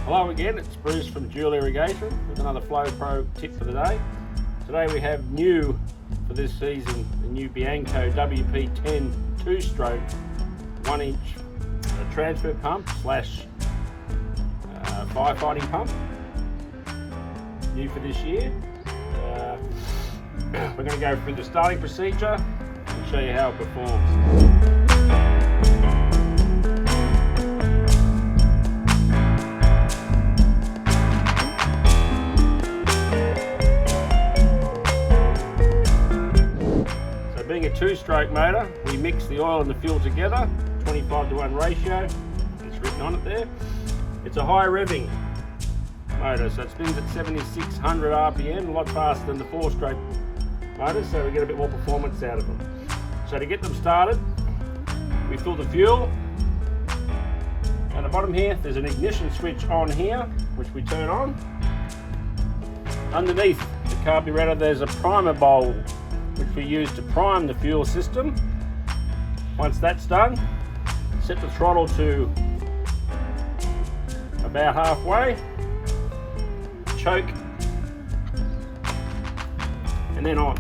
Hello again, it's Bruce from Dual Irrigation with another Flow Pro tip for the day. Today we have new for this season, the new Bianco WP10 2-stroke 1-inch transfer pump slash firefighting pump. New for this year. We're going to go through the starting procedure and show you how it performs. Being a 2-stroke motor, we mix the oil and the fuel together, 25:1 ratio, it's written on it there. It's a high revving motor, so it spins at 7600 RPM, a lot faster than the 4-stroke motors, so we get a bit more performance out of them. So to get them started, we fill the fuel. At the bottom here, there's an ignition switch on here, which we turn on. Underneath the carburetor, there's a primer bowl, which we use to prime the fuel system. Once that's done, set the throttle to about halfway, choke, and then on.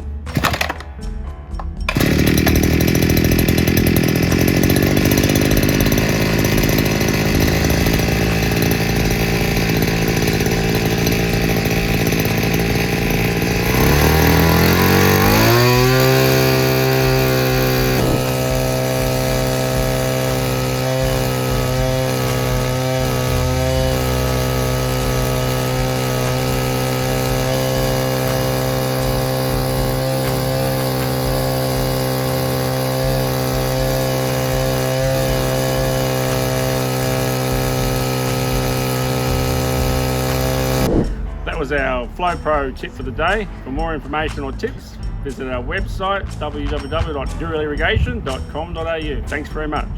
That was our Flow Pro tip for the day. For more information or tips, visit our website www.dualirrigation.com.au. Thanks very much.